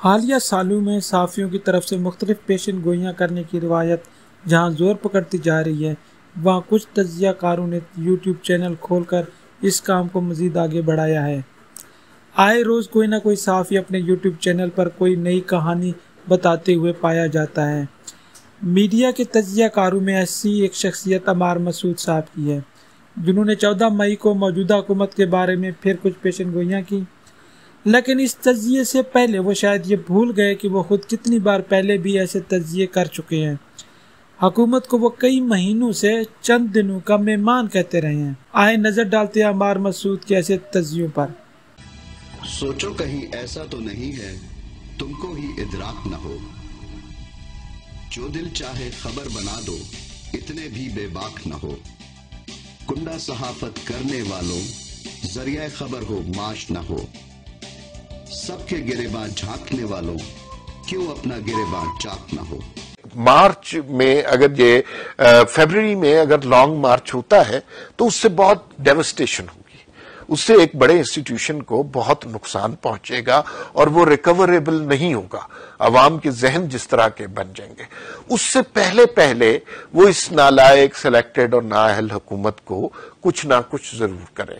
حالیہ سالوں میں صحافیوں کی طرف سے مختلف پیشن گوئیاں کرنے کی روایت جہاں زور پکڑتی جا رہی ہے، وہاں کچھ تجزیہ کاروں نے یوٹیوب چینل کھول کر اس کام کو مزید آگے بڑھایا ہے۔ آئے روز کوئی نہ کوئی صحافی اپنے یوٹیوب چینل پر کوئی نئی کہانی بتاتے ہوئے پایا جاتا ہے۔ میڈیا کے تجزیہ کاروں میں ایسی ایک شخصیت عمار مسعود صاحب کی ہے، جنہوں نے 14 مئی کو موجودہ حکومت کے بارے میں پھر کچھ پیشن گوئیاں کی، لیکن اس تجزیے سے پہلے وہ شاید یہ بھول گئے کہ وہ خود کتنی بار پہلے بھی ایسے تجزیے کر چکے ہیں۔ حکومت کو وہ کئی مہینوں سے چند دنوں کا مہمان کہتے رہے ہیں۔ آئے نظر ڈالتے ہیں عمار مسعود کے ایسے تجزیوں پر۔ سوچو کہیں ایسا تو نہیں ہے تم کو ہی ادراک نہ ہو، جو دل چاہے خبر بنا دو اتنے بھی بے باک نہ ہو، کنڈا صحافت کرنے والوں ذریعہ خبر ہو معاش نہ ہو، سب کے گریباں جھانکنے والوں کیوں اپنا گریباں چاک نہ ہو۔ مارچ میں اگر یہ فیبرری میں اگر لانگ مارچ ہوتا ہے تو اس سے بہت ڈیوسٹیشن ہوگی، اس سے ایک بڑے انسٹیٹیوشن کو بہت نقصان پہنچے گا اور وہ ریکوریبل نہیں ہوگا۔ عوام کے ذہن جس طرح کے بن جائیں گے، اس سے پہلے وہ اس نالائق سلیکٹڈ اور نااہل حکومت کو کچھ نہ کچھ ضرور کریں،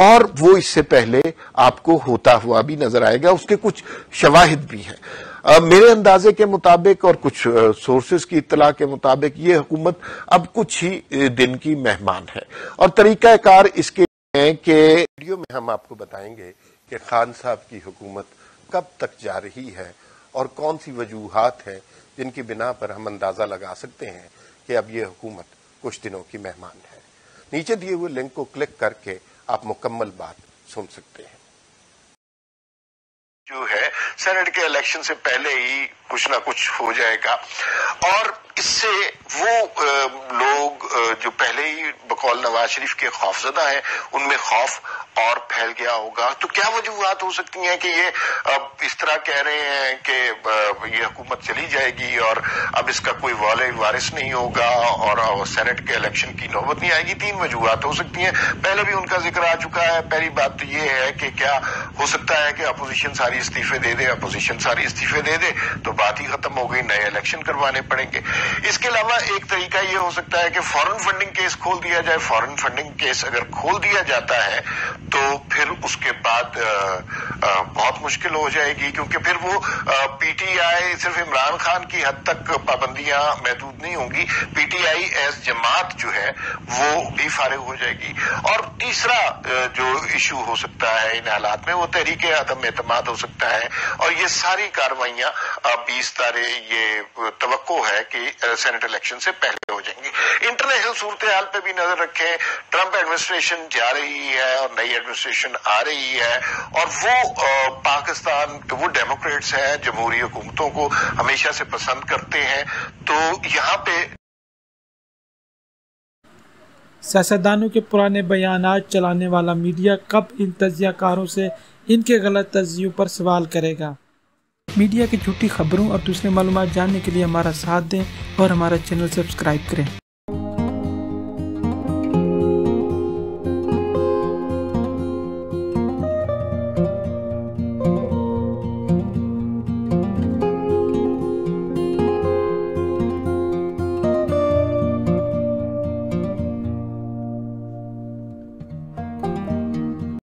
اور وہ اس سے پہلے آپ کو ہوتا ہوا بھی نظر آئے گا۔ اس کے کچھ شواہد بھی ہیں۔ میرے اندازے کے مطابق اور کچھ سورسز کی اطلاع کے مطابق یہ حکومت اب کچھ ہی دن کی مہمان ہے، اور طریقہ کار اس کے ہیں کہ ویڈیو میں ہم آپ کو بتائیں گے کہ خان صاحب کی حکومت کب تک جا رہی ہے اور کون سی وجوہات ہیں جن کی بنا پر ہم اندازہ لگا سکتے ہیں کہ اب یہ حکومت کچھ دنوں کی مہمان ہے۔ نیچے دیے ہوئے لنک کو کلک کر کے آپ مکمل بات سن سکتے ہیں۔ جو ہے سینٹ کے الیکشن سے پہلے ہی کچھ نہ کچھ ہو جائے گا، اور اس سے وہ لوگ جو پہلے ہی بقول نواز شریف کے خوفزدہ ہیں ان میں خوف اور پھیل گیا ہوگا۔ تو کیا وجوہات ہو سکتی ہیں کہ یہ اب اس طرح کہہ رہے ہیں کہ یہ حکومت چلی جائے گی اور اب اس کا کوئی وارث نہیں ہوگا اور سینٹ کے الیکشن کی نوبت نہیں آئے گی؟ 3 وجوہات ہو سکتی ہیں، پہلے بھی ان کا ذکر آ چکا ہے۔ پہلی بات تو یہ ہے کہ کیا ہو سکتا ہے کہ اپوزیشن ساری استعفے دے دے، اپوزیشن ساری استعفے دے دے تو بات ہی ختم ہو گئی، نئے الیکشن کروانے پڑیں گے۔ اس کے علاوہ ایک طریقہ یہ ہو سکتا ہے کہ فورن فنڈنگ کیس کھول دیا جائے۔ فورن فنڈنگ کیس اگر کھول دیا جاتا ہے تو پھر اس کے بعد بہت مشکل ہو جائے گی، کیونکہ پھر وہ پی ٹی آئی صرف عمران خان کی حد تک پابندیاں محدود نہیں ہوں گی، پی ٹی آئی ایز جماعت جو ہے وہ بھی فارغ ہو جائے گی۔ اور تیسرا جو ایشو ہو سکتا ہے ان حالات میں وہ تحریک عدم اعتماد ہو سکتا ہے، اور یہ ساری کارروائیاں 20 تاریخ یہ توقع ہے کہ سینٹ الیکشن سے پہلے ہو جائیں گی۔ انٹرنیشنل صورتحال پہ بھی نظر رکھیں، ٹرمپ ایڈمنسٹریشن جا رہی ہے اور نئی ایڈمنسٹریشن آ رہی ہے، اور وہ پاکستان وہ ڈیموکریٹس ہیں، جمہوری حکومتوں کو ہمیشہ سے پسند کرتے ہیں، تو یہاں پہ سیاستدانوں کے پرانے بیانات چلانے والا میڈیا کب ان تجزیہ کاروں سے ان کے غلط تجزیوں پر سوال کرے گا؟ میڈیا کی جھوٹی خبروں اور دوسری معلومات جاننے کے لیے ہمارا ساتھ دیں اور ہمارا چینل سبسکرائب کریں۔